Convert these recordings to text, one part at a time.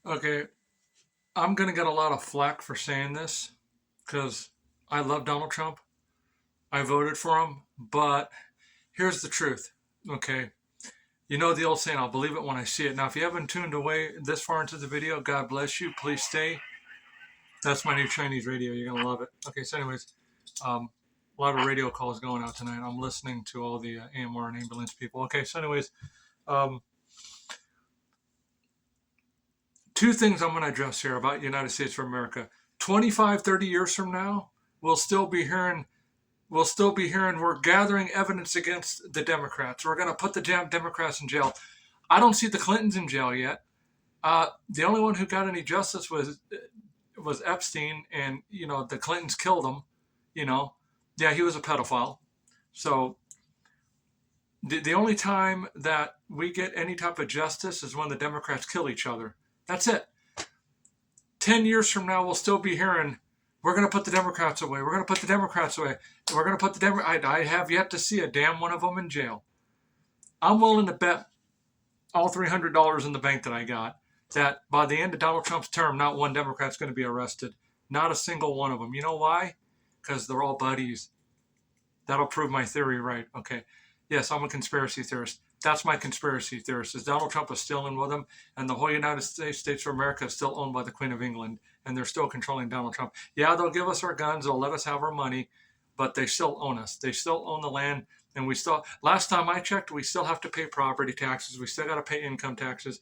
Okay, I'm gonna get a lot of flack for saying this because I love Donald Trump. I voted for him, but here's the truth. Okay, you know the old saying, "I'll believe it when I see it." Now, if you haven't tuned away this far into the video, God bless you. Please stay. That's my new Chinese radio. You're gonna love it. Okay, so anyways, um, a lot of radio calls going out tonight. I'm listening to all the AMR and ambulance people. Okay, so anyways, um, two things I'm going to address here about the United States of America. 25, 30 years from now, we'll still be hearing we're gathering evidence against the Democrats. We're going to put the damn Democrats in jail. I don't see the Clintons in jail yet. The only one who got any justice was Epstein, and the Clintons killed him. Yeah, he was a pedophile. So the only time that we get any type of justice is when the Democrats kill each other. That's it. 10 years from now, we'll still be hearing, we're going to put the Democrats away. We're going to put the Democrats away. We're going to put the Democrats. I have yet to see a damn one of them in jail. I'm willing to bet all $300 in the bank that I got that by the end of Donald Trump's term, not one Democrat's going to be arrested. Not a single one of them. You know why? Because they're all buddies. That'll prove my theory right. Okay. Yes, I'm a conspiracy theorist. That's my conspiracy theorist. Is Donald Trump is still in with them, and the whole United States of America is still owned by the Queen of England, and they're still controlling Donald Trump. Yeah, they'll give us our guns, they'll let us have our money, but they still own us. They still own the land, and we still. Last time I checked, we still have to pay property taxes. We still got to pay income taxes.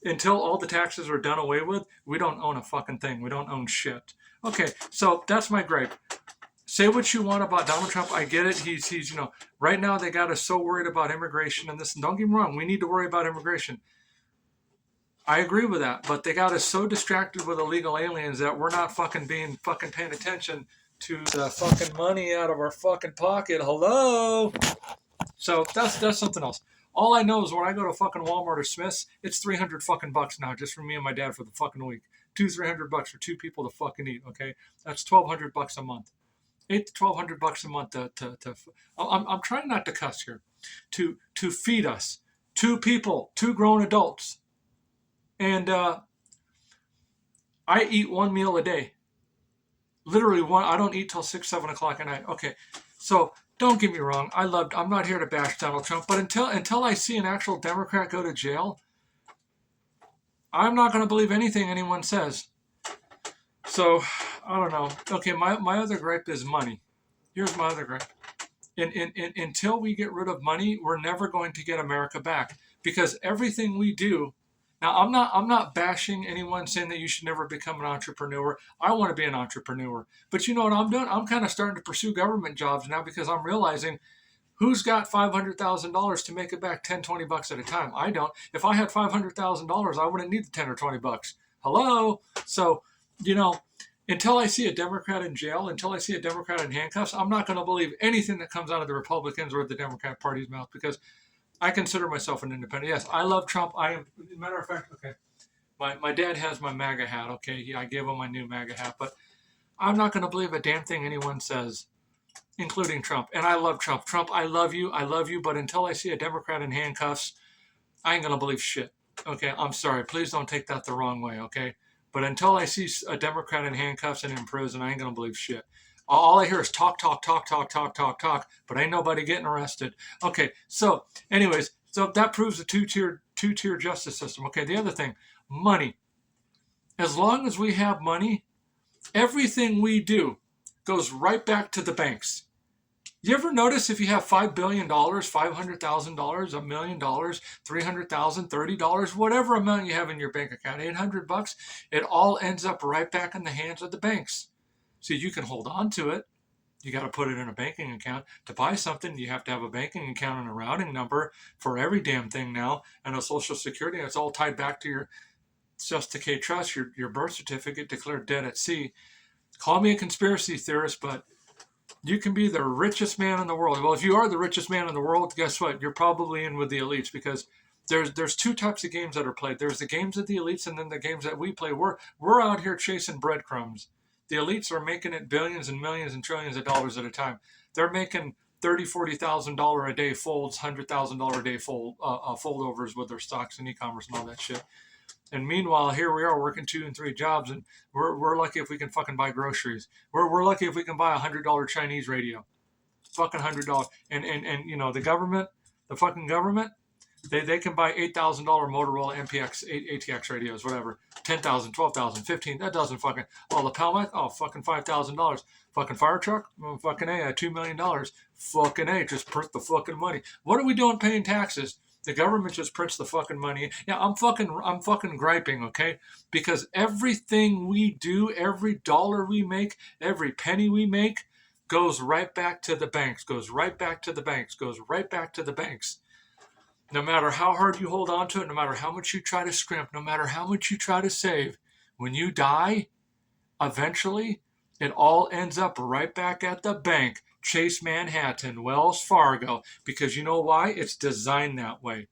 Until all the taxes are done away with, we don't own a fucking thing. We don't own shit. Okay, so that's my gripe. Say what you want about Donald Trump. I get it. He's right now they got us so worried about immigration and this. And don't get me wrong, we need to worry about immigration. I agree with that, but they got us so distracted with illegal aliens that we're not fucking paying attention to the fucking money out of our fucking pocket. Hello. So that's something else. All I know is when I go to fucking Walmart or Smith's, it's 300 fucking bucks now just for me and my dad for the fucking week. 300 bucks for two people to fucking eat. Okay, that's 1,200 bucks a month. 8 to 1,200 bucks a month to I'm trying not to cuss here, to feed us, two people, two grown adults, and I eat one meal a day, literally one. I don't eat till 6, 7 o'clock at night. Okay, so don't get me wrong. I'm not here to bash Donald Trump, but until I see an actual Democrat go to jail, I'm not going to believe anything anyone says. So I don't know. Okay, my other gripe is money. Here's my other gripe. Until we get rid of money, we're never going to get America back because everything we do. Now, I'm not bashing anyone saying that you should never become an entrepreneur. I want to be an entrepreneur, but you know what I'm doing? I'm kind of starting to pursue government jobs now because I'm realizing who's got $500,000 to make it back 10, 20 bucks at a time. I don't. If I had $500,000, I wouldn't need the 10 or 20 bucks. Hello. So, you know, until I see a Democrat in jail, until I see a Democrat in handcuffs, I'm not going to believe anything that comes out of the Republicans or the Democrat Party's mouth because I consider myself an independent. Yes, I love Trump. I am, matter of fact, okay. My dad has my MAGA hat. Okay, I gave him my new MAGA hat, but I'm not going to believe a damn thing anyone says, including Trump. And I love Trump. Trump, I love you. But until I see a Democrat in handcuffs, I ain't going to believe shit. Okay, I'm sorry. Please don't take that the wrong way, okay? But until I see a Democrat in handcuffs and in prison, I ain't going to believe shit. All I hear is talk, talk, talk, talk, talk, talk, talk, but ain't nobody getting arrested. Okay, so anyways, so that proves a two-tier justice system. Okay, the other thing, money. As long as we have money, everything we do goes right back to the banks. You ever notice if you have $5 billion, $500,000, $1 million, 300,000, $30, whatever amount you have in your bank account, 800 bucks, it all ends up right back in the hands of the banks. So you can hold on to it. You got to put it in a banking account. To buy something, you have to have a banking account and a routing number for every damn thing now, and a social security. It's all tied back to your Just Decay Trust, your birth certificate, declared dead at sea. Call me a conspiracy theorist, but you can be the richest man in the world. Well, if you are the richest man in the world, guess what? You're probably in with the elites because there's two types of games that are played. There's the games of the elites and then the games that we play. We're out here chasing breadcrumbs. The elites are making it billions and millions and trillions of dollars at a time. They're making $30,000-$40,000 a day folds, $100,000 a day foldovers with their stocks and e-commerce and all that shit. And meanwhile, here we are working 2 and 3 jobs, and we're lucky if we can fucking buy groceries. We're lucky if we can buy $100 Chinese radio, fucking $100. And you know, the fucking government, they can buy $8,000 Motorola MPX ATX radios, whatever, 10,000, 12,000, 15. That doesn't fucking. Oh, lapel mic, oh fucking $5,000. Fucking fire truck, oh, fucking A, $2 million. Fucking A, just print the fucking money. What are we doing paying taxes? The government just prints the fucking money. Yeah, I'm fucking griping, okay? Because everything we do, every dollar we make, every penny we make, goes right back to the banks, goes right back to the banks, goes right back to the banks. No matter how hard you hold on to it, no matter how much you try to scrimp, no matter how much you try to save, when you die, eventually, it all ends up right back at the bank. Chase Manhattan, Wells Fargo, because you know why? It's designed that way.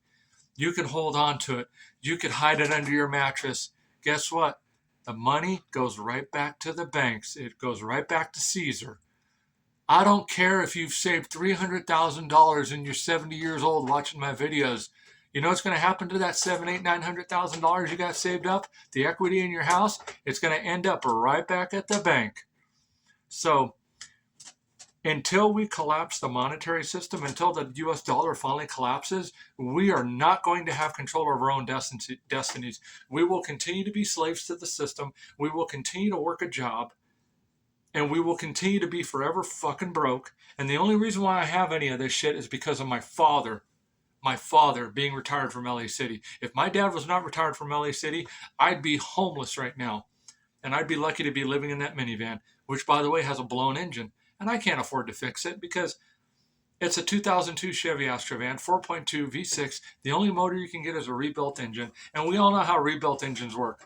You can hold on to it. You could hide it under your mattress. Guess what? The money goes right back to the banks. It goes right back to Caesar. I don't care if you've saved $300,000 and you're 70 years old watching my videos. You know what's going to happen to that $700,000, $800,000, $900,000 you got saved up? The equity in your house? It's going to end up right back at the bank. So until we collapse the monetary system, until the US dollar finally collapses, we are not going to have control of our own destinies. We will continue to be slaves to the system. We will continue to work a job. And we will continue to be forever fucking broke. And the only reason why I have any of this shit is because of my father being retired from LA City. If my dad was not retired from LA City, I'd be homeless right now. And I'd be lucky to be living in that minivan, which, by the way, has a blown engine. And I can't afford to fix it because it's a 2002 Chevy Astrovan, 4.2 V6. The only motor you can get is a rebuilt engine. And we all know how rebuilt engines work.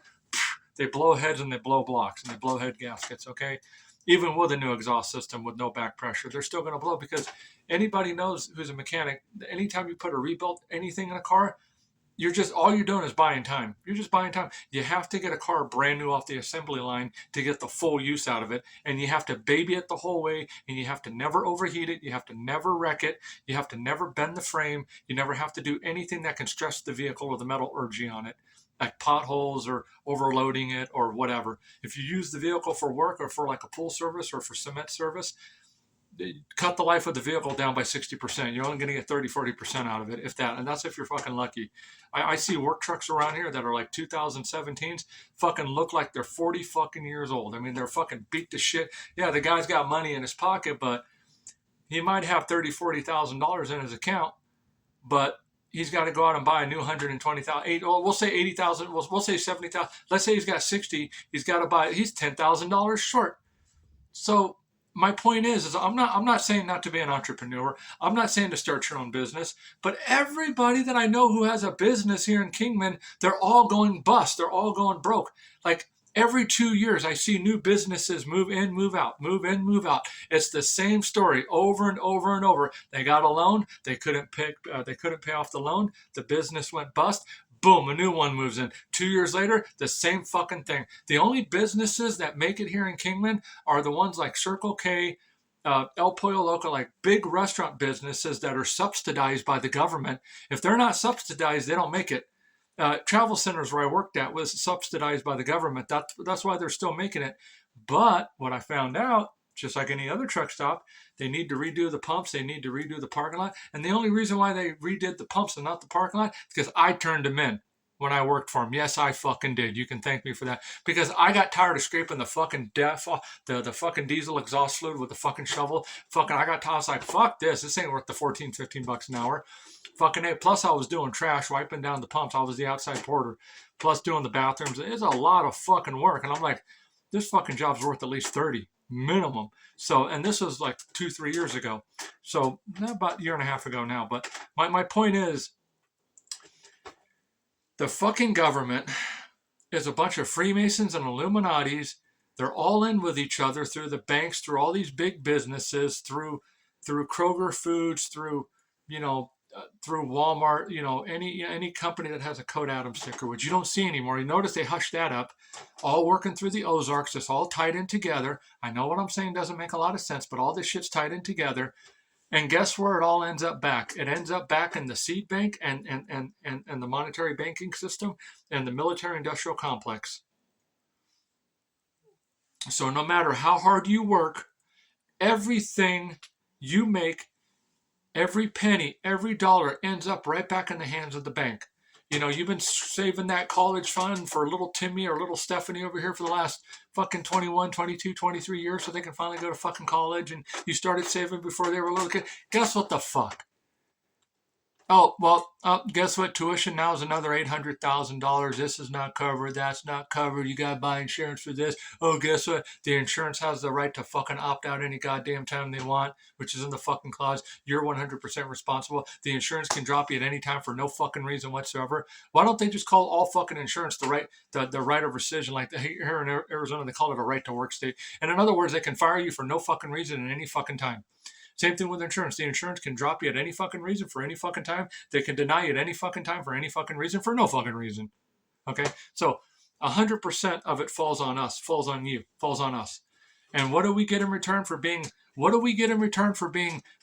They blow heads and they blow blocks and they blow head gaskets, okay? Even with a new exhaust system with no back pressure, they're still going to blow because anybody knows who's a mechanic, anytime you put a rebuilt anything in a car, all you're doing is buying time. You're just buying time. You have to get a car brand new off the assembly line to get the full use out of it. And you have to baby it the whole way. And you have to never overheat it. You have to never wreck it. You have to never bend the frame. You never have to do anything that can stress the vehicle or the metallurgy on it, like potholes or overloading it or whatever. If you use the vehicle for work or for like a pool service or for cement service, cut the life of the vehicle down by 60%. You're only going to get 30-40% out of it, if that. And that's if you're fucking lucky. I see work trucks around here that are like 2017s, fucking look like they're 40 fucking years old. I mean, they're fucking beat to shit. Yeah, the guy's got money in his pocket, but he might have $30,000-$40,000 in his account, but he's got to go out and buy a new 120,000. We'll say 80,000. We'll say 70,000. Let's say he's got 60. He's got to buy. He's $10,000 short. So my point is I'm not saying not to be an entrepreneur. I'm not saying to start your own business. But everybody that I know who has a business here in Kingman, they're all going bust. They're all going broke. Like every 2 years, I see new businesses move in, move out, move in, move out. It's the same story over and over and over. They got a loan, they couldn't pay off the loan. The business went bust. Boom, a new one moves in. 2 years later, the same fucking thing. The only businesses that make it here in Kingman are the ones like Circle K, El Pollo Loco, like big restaurant businesses that are subsidized by the government. If they're not subsidized, they don't make it. Travel centers where I worked at was subsidized by the government. That's why they're still making it. But what I found out, just like any other truck stop, they need to redo the pumps. They need to redo the parking lot. And the only reason why they redid the pumps and not the parking lot is because I turned them in when I worked for them. Yes, I fucking did. You can thank me for that. Because I got tired of scraping the fucking the fucking diesel exhaust fluid with the fucking shovel. I got tired. I was like, fuck this. This ain't worth the $14-$15 an hour. Fucking A. Plus I was doing trash, wiping down the pumps. I was the outside porter. Plus doing the bathrooms. It's a lot of fucking work. And I'm like, this fucking job's worth at least 30 minimum. So, and this was like 2-3 years ago. So about a year and a half ago now. But my point is, the fucking government is a bunch of Freemasons and Illuminatis. They're all in with each other through the banks, through all these big businesses, through Kroger Foods, through Walmart, any company that has a Code Adam sticker, which you don't see anymore. You notice they hushed that up. All working through the Ozarks. It's all tied in together. I know what I'm saying doesn't make a lot of sense, but all this shit's tied in together. And guess where it all ends up back? It ends up back in the seed bank and the monetary banking system and the military industrial complex. So no matter how hard you work, everything you make, every penny, every dollar ends up right back in the hands of the bank. You know, you've been saving that college fund for little Timmy or little Stephanie over here for the last fucking 21, 22, 23 years so they can finally go to fucking college, and you started saving before they were a little kid. Guess what the fuck? Oh, well, guess what? Tuition now is another $800,000. This is not covered. That's not covered. You got to buy insurance for this. Oh, guess what? The insurance has the right to fucking opt out any goddamn time they want, which is in the fucking clause. You're 100% responsible. The insurance can drop you at any time for no fucking reason whatsoever. Why don't they just call all fucking insurance the right of rescission? Like here in Arizona, they call it a right to work state. And in other words, they can fire you for no fucking reason at any fucking time. Same thing with insurance. The insurance can drop you at any fucking reason for any fucking time. They can deny you at any fucking time for any fucking reason for no fucking reason. Okay? So 100% of it falls on us, falls on you, falls on us. And what do we get in return for being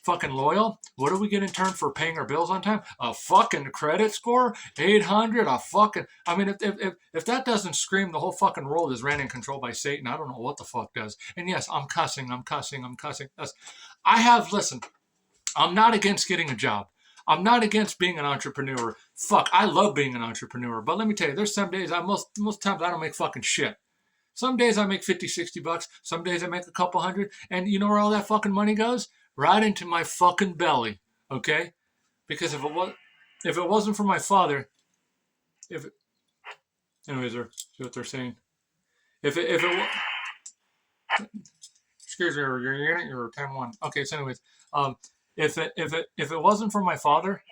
fucking loyal? What do we get in return for paying our bills on time? A fucking credit score? 800? I mean, if that doesn't scream the whole fucking world is ran and controlled by Satan, I don't know what the fuck does. And yes, I'm cussing. Listen, I'm not against getting a job. I'm not against being an entrepreneur. Fuck, I love being an entrepreneur. But let me tell you, there's some days, most times I don't make fucking shit. Some days I make 50, 60 bucks. Some days I make a couple hundred. And you know where all that fucking money goes? Right into my fucking belly. Okay? Because if it wasn't for my father, anyways, see what they're saying. Excuse me, you're 10-1. Okay, so anyways, if it wasn't for my father,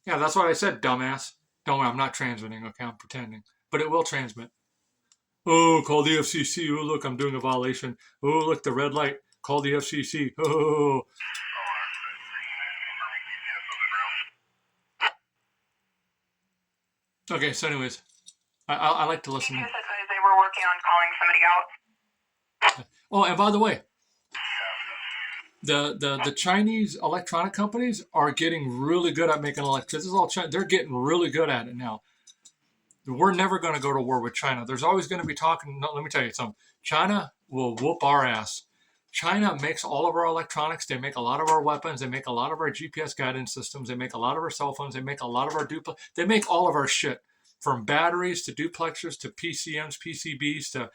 yeah, that's what I said, dumbass. Don't worry, I'm not transmitting. Okay, I'm pretending, but it will transmit. Oh, call the FCC. Oh, look, I'm doing a violation. Oh, look, the red light. Call the FCC. Oh. Okay, so anyways, I like to listen. They were working on calling somebody out. Oh, and by the way, the Chinese electronic companies are getting really good at making electricity. This is all China. They're getting really good at it now. We're never going to go to war with China. There's always going to be talking. No, let me tell you something. China will whoop our ass. China makes all of our electronics. They make a lot of our weapons. They make a lot of our GPS guidance systems. They make a lot of our cell phones. They make a lot of our They make all of our shit, from batteries to duplexers to PCMs, PCBs to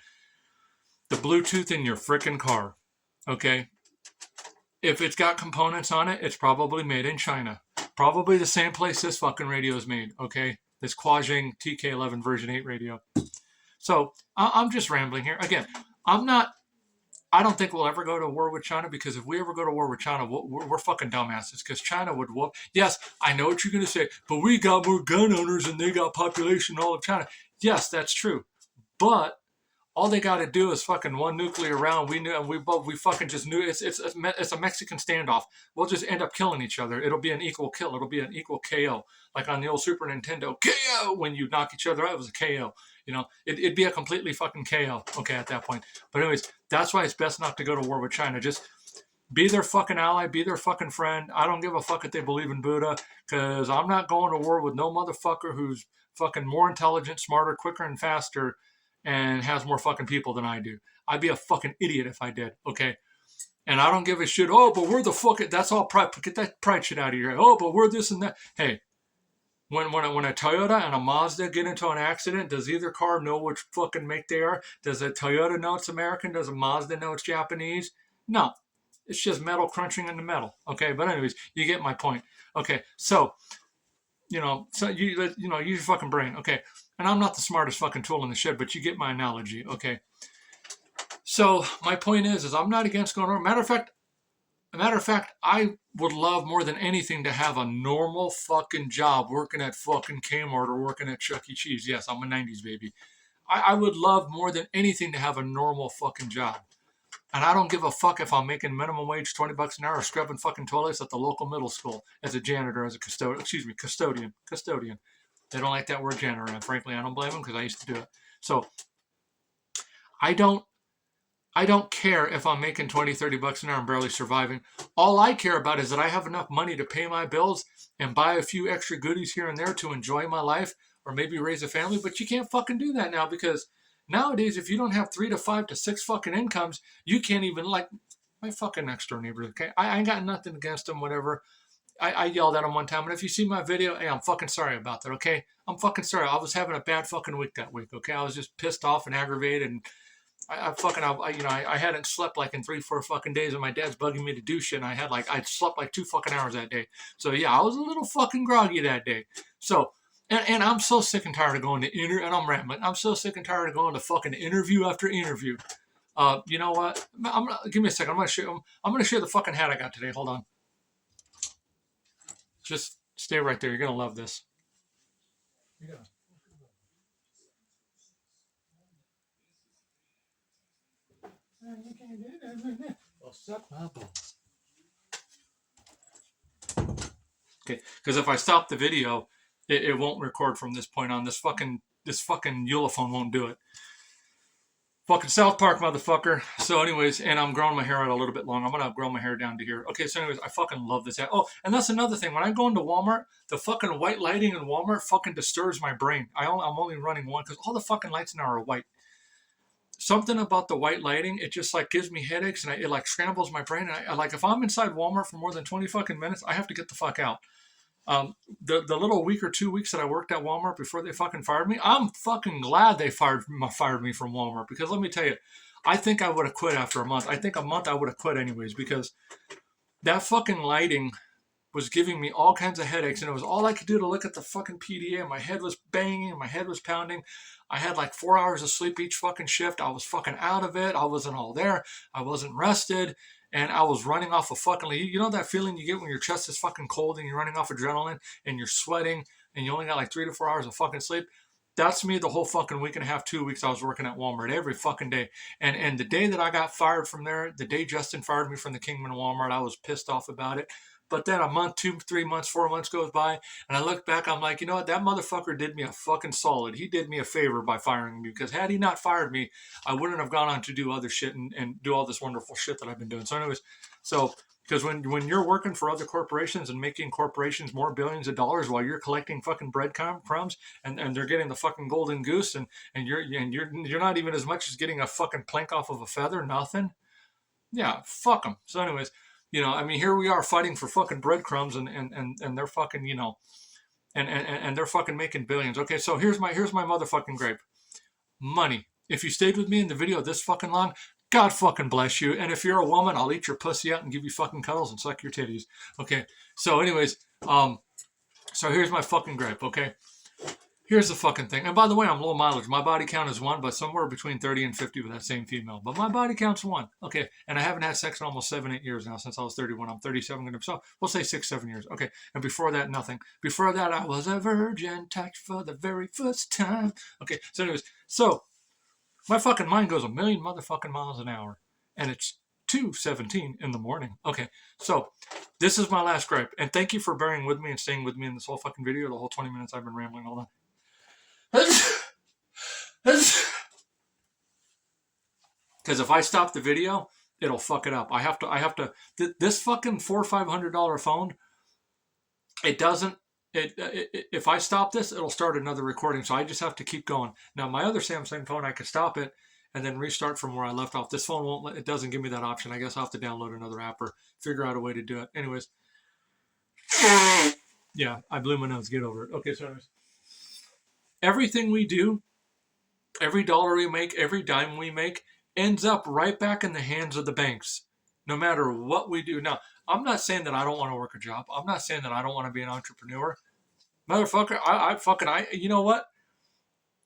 the Bluetooth in your frickin' car. Okay? If it's got components on it, it's probably made in China. Probably the same place this fucking radio is made. Okay? This Quajing TK11 version 8 radio. So I'm just rambling here. Again, I don't think we'll ever go to war with China, because if we ever go to war with China, we're fucking dumbasses, because China would whoop. Yes, I know what you're going to say, but we got more gun owners and they got population all of China. Yes, that's true. But all they got to do is fucking one nuclear round. We knew, and we fucking just knew it's a Mexican standoff. We'll just end up killing each other. It'll be an equal kill. It'll be an equal KO, like on the old Super Nintendo. KO, when you knock each other out, it was a KO. You know, it'd be a completely fucking KO. Okay, at that point. But anyways, that's why it's best not to go to war with China. Just be their fucking ally, be their fucking friend. I don't give a fuck if they believe in Buddha, because I'm not going to war with no motherfucker who's fucking more intelligent, smarter, quicker, and faster, and has more fucking people than I do. I'd be a fucking idiot if I did, okay? And I don't give a shit. Oh, but we're the fucking, that's all pride. Get that pride shit out of your head. Oh, but we're this and that. Hey, when a Toyota and a Mazda get into an accident, does either car know which fucking make they are? Does a Toyota know it's American? Does a Mazda know it's Japanese? No. It's just metal crunching into metal, okay? But anyways, you get my point. Okay, so use your fucking brain, okay? And I'm not the smartest fucking tool in the shed, but you get my analogy, okay? So my point is I'm not against going over. Matter of fact, I would love more than anything to have a normal fucking job working at fucking Kmart or working at Chuck E. Cheese. Yes, I'm a 90s baby. I would love more than anything to have a normal fucking job. And I don't give a fuck if I'm making minimum wage $20 an hour or scrubbing fucking toilets at the local middle school as a janitor, as a custodian. They don't like that word janitor, and frankly, I don't blame them, because I used to do it. So I don't I don't care if I'm making 20, 30 bucks an hour and barely surviving. All I care about is that I have enough money to pay my bills and buy a few extra goodies here and there to enjoy my life or maybe raise a family. But you can't fucking do that now because nowadays, if you don't have 3 to 5 to 6 fucking incomes, you can't even like my fucking next door neighbor. Okay. I ain't got nothing against him, whatever. I yelled at him one time, and if you see my video, hey, I'm fucking sorry about that, okay? I'm fucking sorry. I was having a bad fucking week that week, okay? I was just pissed off and aggravated, and I hadn't slept like in 3, 4 fucking days, and my dad's bugging me to do shit, and I'd slept like 2 fucking hours that day. So yeah, I was a little fucking groggy that day. So, and I'm so sick and tired of going to and I'm rambling. I'm so sick and tired of going to fucking interview after interview. You know what? Give me a second. I'm gonna share the fucking hat I got today. Hold on. Just stay right there. You're gonna love this. Yeah. Well, suck my balls. Okay, because if I stop the video, it won't record from this point on. This fucking Ulefone won't do it. Fucking South Park, motherfucker. So, anyways, and I'm growing my hair out a little bit long. I'm gonna grow my hair down to here. Okay, so anyways, I fucking love this hat. Oh, and that's another thing. When I go into Walmart, the fucking white lighting in Walmart fucking disturbs my brain. I'm only running one because all the fucking lights now are white. Something about the white lighting, it just like gives me headaches and it like scrambles my brain. And I like if I'm inside Walmart for more than 20 fucking minutes, I have to get the fuck out. The little week or 2 weeks that I worked at Walmart before they fucking fired me, I'm fucking glad they fired me from Walmart because let me tell you, I think I would have quit after a month. I think a month I would have quit anyways because that fucking lighting was giving me all kinds of headaches and it was all I could do to look at the fucking PDA and my head was banging and my head was pounding. I had like 4 hours of sleep each fucking shift. I was fucking out of it. I wasn't all there. I wasn't rested. And I was running off of fucking, you know that feeling you get when your chest is fucking cold and you're running off adrenaline and you're sweating and you only got like 3 to 4 hours of fucking sleep? That's me the whole fucking week and a half, 2 weeks I was working at Walmart every fucking day. And the day that I got fired from there, the day Justin fired me from the Kingman Walmart, I was pissed off about it. But then a month, 2, 3 months, 4 months goes by, and I look back, I'm like, you know what? That motherfucker did me a fucking solid. He did me a favor by firing me because had he not fired me, I wouldn't have gone on to do other shit and do all this wonderful shit that I've been doing. So anyways, because when you're working for other corporations and making corporations more billions of dollars while you're collecting fucking breadcrumbs and they're getting the fucking golden goose and you're not even as much as getting a fucking plank off of a feather, nothing. Yeah, fuck them. So anyways, I mean, here we are fighting for fucking breadcrumbs and they're fucking, and they're fucking making billions. Okay, so here's my motherfucking gripe. Money. If you stayed with me in the video this fucking long, God fucking bless you. And if you're a woman, I'll eat your pussy out and give you fucking cuddles and suck your titties. Okay. So anyways, so here's my fucking gripe, okay? Here's the fucking thing. And by the way, I'm low mileage. My body count is 1, but somewhere between 30 and 50 with that same female. But my body count's 1. Okay. And I haven't had sex in almost 7, 8 years now since I was 31. I'm 37. So we'll say 6, 7 years. Okay. And before that, nothing. Before that, I was a virgin touched for the very first time. Okay. So anyways, my fucking mind goes a million motherfucking miles an hour. And it's 2:17 in the morning. Okay. So this is my last gripe. And thank you for bearing with me and staying with me in this whole fucking video, the whole 20 minutes I've been rambling all that. Because if I stop the video, it'll fuck it up. I have to. This fucking $400 or $500 phone. It doesn't. If I stop this, it'll start another recording. So I just have to keep going. Now my other Samsung phone, I can stop it and then restart from where I left off. This phone won't. It doesn't give me that option. I guess I'll have to download another app or figure out a way to do it. Anyways. Yeah, I blew my nose. Get over it. Okay, so anyways. Everything we do, every dollar we make, every dime we make ends up right back in the hands of the banks, no matter what we do. Now, I'm not saying that I don't want to work a job. I'm not saying that I don't want to be an entrepreneur. Motherfucker, you know what?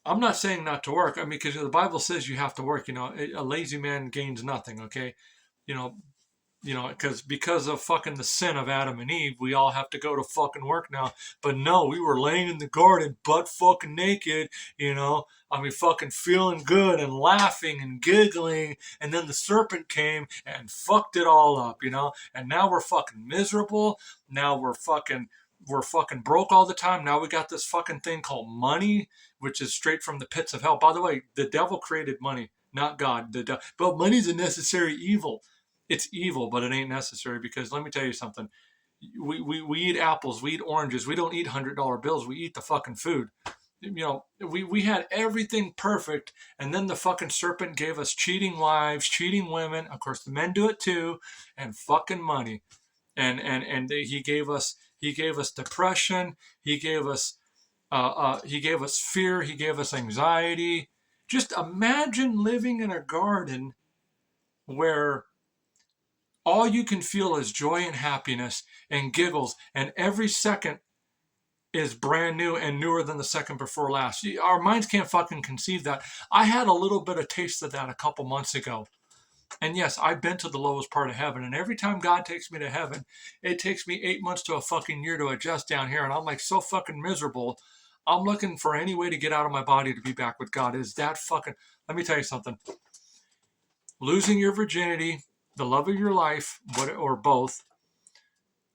I'm not saying not to work. I mean, because the Bible says you have to work. A lazy man gains nothing, okay? Because of fucking the sin of Adam and Eve, we all have to go to fucking work now. But no, we were laying in the garden butt fucking naked, fucking feeling good and laughing and giggling. And then the serpent came and fucked it all up, and now we're fucking miserable. Now we're fucking broke all the time. Now we got this fucking thing called money, which is straight from the pits of hell. By the way, the devil created money. not God. But money's a necessary evil. It's evil, but it ain't necessary, because let me tell you something. We eat apples, we eat oranges, we don't eat $100 bills, we eat the fucking food. We had everything perfect, and then the fucking serpent gave us cheating wives, cheating women. Of course, the men do it too, and fucking money. He gave us depression. He gave us fear. He gave us anxiety. Just imagine living in a garden where all you can feel is joy and happiness and giggles, and every second is brand new and newer than the second before last. Our minds can't fucking conceive that. I had a little bit of taste of that a couple months ago. And yes, I've been to the lowest part of heaven. And every time God takes me to heaven, it takes me 8 months to a fucking year to adjust down here. And I'm like so fucking miserable. I'm looking for any way to get out of my body to be back with God. Is that fucking... Let me tell you something. Losing your virginity, the love of your life, or both,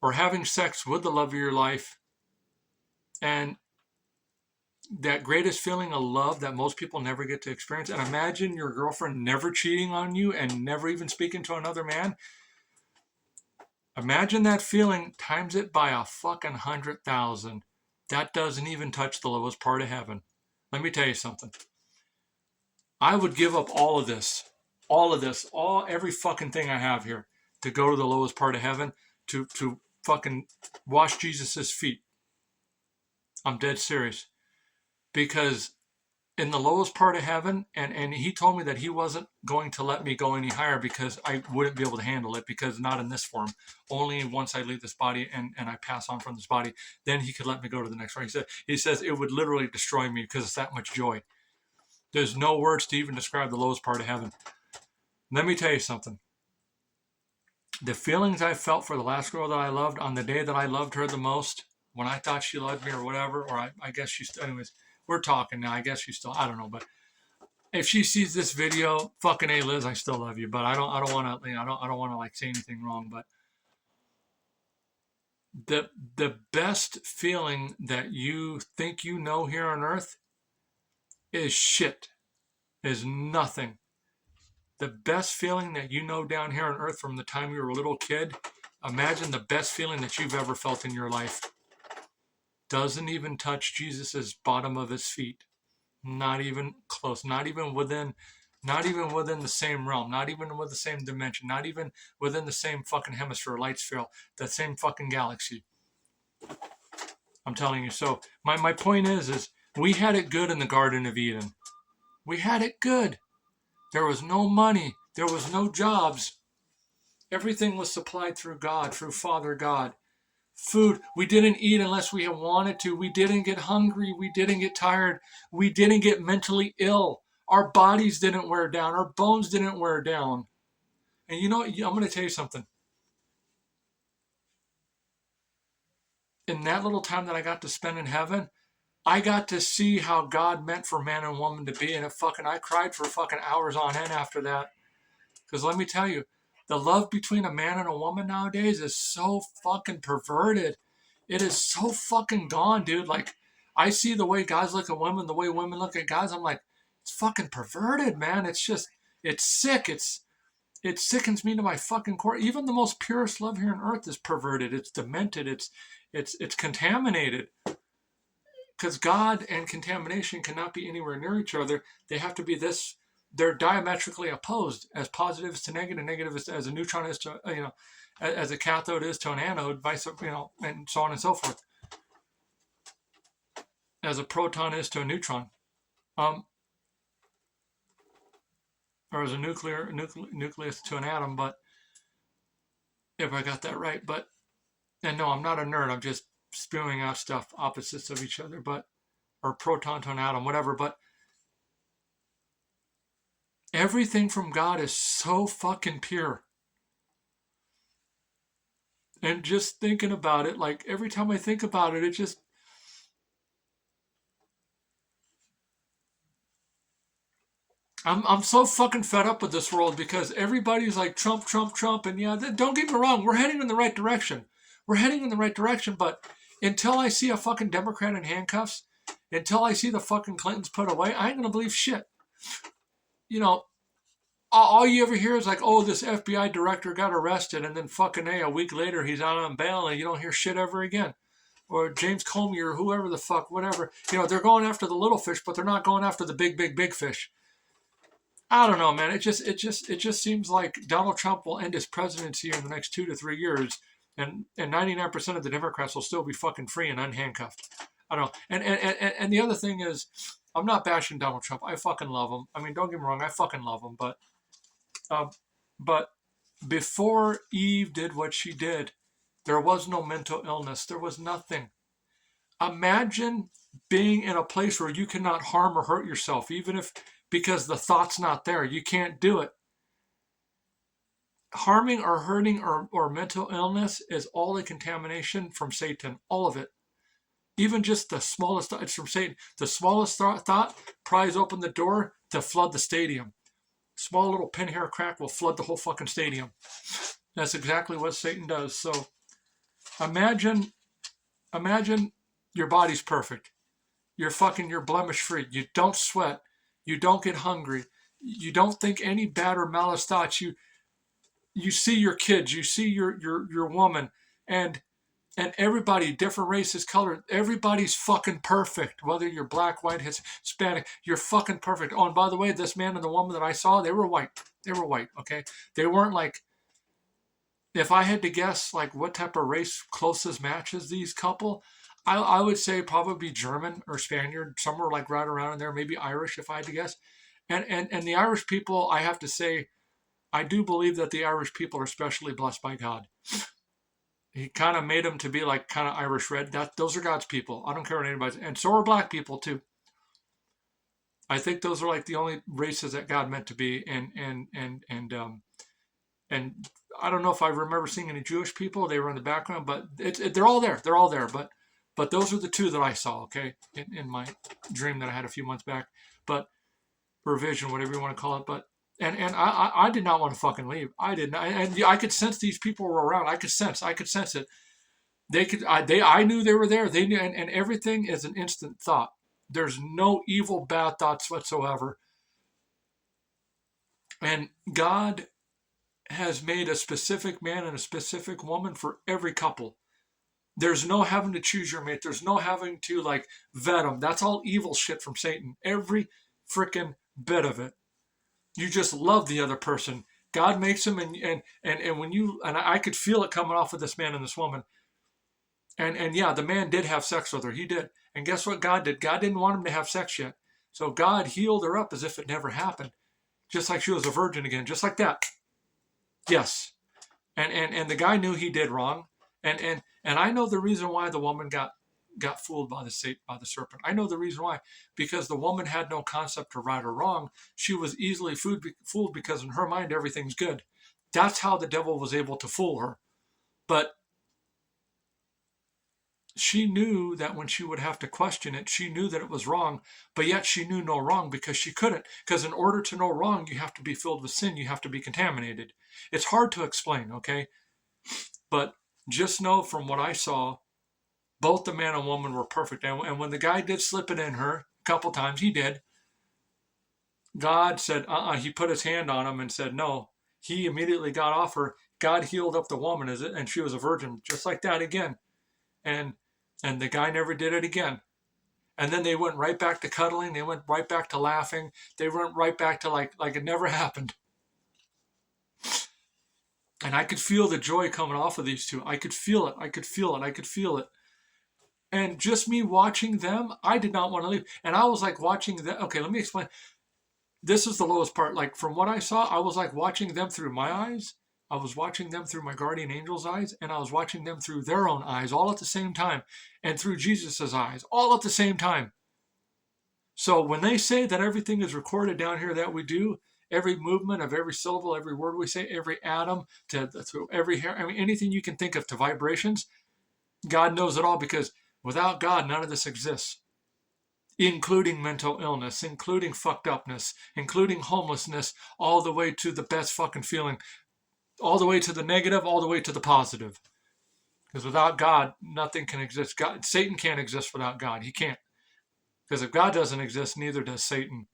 or having sex with the love of your life, and that greatest feeling of love that most people never get to experience. And imagine your girlfriend never cheating on you and never even speaking to another man. Imagine that feeling, times it by a fucking 100,000. That doesn't even touch the lowest part of heaven. Let me tell you something. I would give up all of this, every fucking thing I have here, to go to the lowest part of heaven, to fucking wash Jesus's feet. I'm dead serious. Because in the lowest part of heaven, and he told me that he wasn't going to let me go any higher because I wouldn't be able to handle it, because not in this form. Only once I leave this body and I pass on from this body, then he could let me go to the next one. He says it would literally destroy me because it's that much joy. There's no words to even describe the lowest part of heaven. Let me tell you something. The feelings I felt for the last girl that I loved on the day that I loved her the most, when I thought she loved me or whatever, or I guess she's... Anyways, we're talking now. I guess she's still... I don't know, but if she sees this video, fucking A, Liz, I still love you. But I don't want to... I don't want to like say anything wrong. But the best feeling that you think you know here on earth is shit. Is nothing. The best feeling that you know down here on earth from the time you were a little kid, imagine the best feeling that you've ever felt in your life. Doesn't even touch Jesus's bottom of his feet. Not even close. Not even within the same realm. Not even with the same dimension. Not even within the same fucking hemisphere, light sphere, the same fucking galaxy. I'm telling you. So my point is we had it good in the Garden of Eden. We had it good. There was no money. There was no jobs. Everything was supplied through God, through Father God. Food, we didn't eat unless we wanted to. We didn't get hungry. We didn't get tired. We didn't get mentally ill. Our bodies didn't wear down. Our bones didn't wear down. And you know, I'm going to tell you something. In that little time that I got to spend in heaven, I got to see how God meant for man and woman to be. And I cried for fucking hours on end after that. Because let me tell you, the love between a man and a woman nowadays is so fucking perverted. It is so fucking gone, dude. Like, I see the way guys look at women, the way women look at guys. I'm like, it's fucking perverted, man. It's just, it's sick. It sickens me to my fucking core. Even the most purest love here on earth is perverted. It's demented. It's contaminated. Because God and contamination cannot be anywhere near each other. They have to be this. They're diametrically opposed. As positive is to negative, negative is as a neutron is to, as a cathode is to an anode, vice, and so on and so forth. As a proton is to a neutron, or as a nucleus to an atom. But if I got that right, and no, I'm not a nerd. I'm just spewing out stuff opposites of each other, or proton to an atom, whatever. But everything from God is so fucking pure. And just thinking about it, like every time I think about it, it just... I'm so fucking fed up with this world because everybody's like Trump, Trump, Trump. And yeah, don't get me wrong. We're heading in the right direction. But until I see a fucking Democrat in handcuffs, until I see the fucking Clintons put away, I ain't going to believe shit. All you ever hear is like, oh, this FBI director got arrested, and then fucking a week later he's out on bail, and you don't hear shit ever again. Or James Comey or whoever the fuck, whatever. They're going after the little fish, but they're not going after the big, big, big fish. I don't know, man. It just seems like Donald Trump will end his presidency in the next 2 to 3 years, and 99% of the Democrats will still be fucking free and unhandcuffed. I don't know. And the other thing is, I'm not bashing Donald Trump. I fucking love him. I mean, don't get me wrong. I fucking love him. Uh, but before Eve did what she did, there was no mental illness. There was nothing. Imagine being in a place where you cannot harm or hurt yourself, even if because the thought's not there. You can't do it. Harming or hurting or mental illness is all a contamination from Satan. All of it. Even just the smallest thought, it's from Satan. The smallest thought pries open the door to flood the stadium. Small little pin hair crack will flood the whole fucking stadium. That's exactly what Satan does. So imagine your body's perfect. You're blemish free. You don't sweat. You don't get hungry. You don't think any bad or malice thoughts. You see your kids. You see your woman, and everybody, different races, color. Everybody's fucking perfect. Whether you're black, white, Hispanic, you're fucking perfect. Oh, and by the way, this man and the woman that I saw, they were white. They were white. Okay, they weren't like. If I had to guess, like what type of race closest matches these couple, I would say probably German or Spaniard, somewhere like right around in there, maybe Irish if I had to guess. And the Irish people, I have to say, I do believe that the Irish people are specially blessed by God. He kind of made them to be like kind of Irish red. Those are God's people. I don't care what anybody says. And so are black people too. I think those are like the only races that God meant to be. And I don't know if I remember seeing any Jewish people. They were in the background, but they're all there. They're all there. But those are the two that I saw, okay, in my dream that I had a few months back. But or vision, whatever you want to call it. But and I did not want to fucking leave. I did not, and I could sense these people were around. I could sense it. I knew they were there. They knew, and everything is an instant thought. There's no evil, bad thoughts whatsoever. And God has made a specific man and a specific woman for every couple. There's no having to choose your mate. There's no having to like vet them. That's all evil shit from Satan. Every freaking bit of it. You just love the other person. God makes them, and when you and I could feel it coming off of this man and this woman. And yeah, the man did have sex with her. He did. And guess what God did? God didn't want him to have sex yet. So God healed her up as if it never happened. Just like she was a virgin again. Just like that. Yes. And the guy knew he did wrong. And I know the reason why the woman got fooled by the serpent. I know the reason why. Because the woman had no concept of right or wrong. She was easily fooled because in her mind everything's good. That's how the devil was able to fool her. But she knew that when she would have to question it, she knew that it was wrong, but yet she knew no wrong because she couldn't. Because in order to know wrong, you have to be filled with sin. You have to be contaminated. It's hard to explain, okay? But just know from what I saw, both the man and woman were perfect. And when the guy did slip it in her a couple times, he did. God said, he put his hand on him and said, no. He immediately got off her. God healed up the woman, and she was a virgin, just like that again. And the guy never did it again. And then they went right back to cuddling. They went right back to laughing. They went right back to like it never happened. And I could feel the joy coming off of these two. I could feel it. And just me watching them, I did not want to leave. And I was like watching them. Okay, let me explain. This is the lowest part. Like from what I saw, I was like watching them through my eyes. I was watching them through my guardian angel's eyes, and I was watching them through their own eyes all at the same time, and through Jesus's eyes all at the same time. So when they say that everything is recorded down here that we do, every movement of every syllable, every word we say, every atom to every hair, I mean, anything you can think of to vibrations, God knows it all because without God, none of this exists. Including mental illness, including fucked upness, including homelessness, all the way to the best fucking feeling, all the way to the negative, all the way to the positive. Because without God, nothing can exist. Satan can't exist without God. He can't. Because if God doesn't exist, neither does Satan.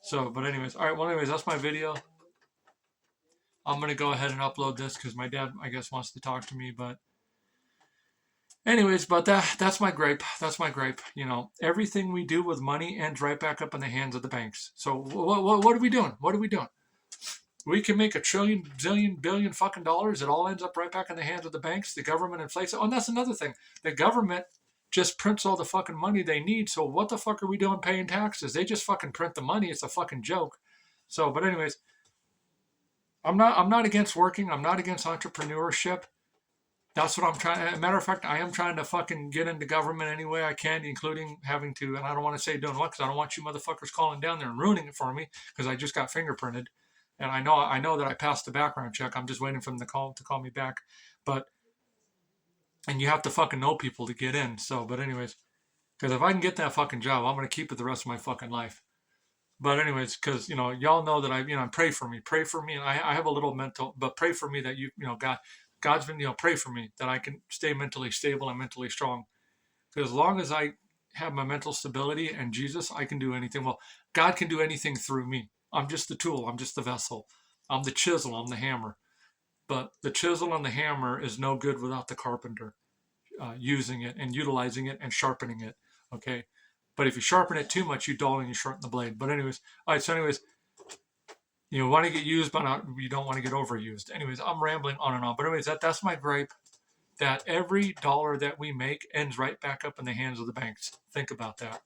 So, but anyways, all right. Well, anyways, that's my video. I'm going to go ahead and upload this because my dad, I guess, wants to talk to me. But anyways, but that's my gripe. That's my gripe. You know, everything we do with money ends right back up in the hands of the banks. So what are we doing? What are we doing? We can make a trillion, zillion, billion fucking dollars. It all ends up right back in the hands of the banks. The government inflates it. Oh, and that's another thing. The government just prints all the fucking money they need. So what the fuck are we doing paying taxes? They just fucking print the money. It's a fucking joke. So, but anyways, I'm not against working. I'm not against entrepreneurship. That's what I'm trying. As a matter of fact, I am trying to fucking get into government any way I can, including having to. And I don't want to say doing what, because I don't want you motherfuckers calling down there and ruining it for me, because I just got fingerprinted, and I know that I passed the background check. I'm just waiting for them to call me back, but and you have to fucking know people to get in. So, but anyways, because if I can get that fucking job, I'm gonna keep it the rest of my fucking life. But anyways, because y'all know that pray for me, and I have a little mental, but pray for me that God's been pray for me that I can stay mentally stable and mentally strong. Because as long as I have my mental stability and Jesus, I can do anything. Well, God can do anything through me. I'm just the tool. I'm just the vessel. I'm the chisel. I'm the hammer. But the chisel and the hammer is no good without the carpenter using it and utilizing it and sharpening it. Okay. But if you sharpen it too much, you dull and you shorten the blade. But anyways, all right. So anyways, you want to get used, but you don't want to get overused. Anyways, I'm rambling on and on. But anyways, that's my gripe. That every dollar that we make ends right back up in the hands of the banks. Think about that.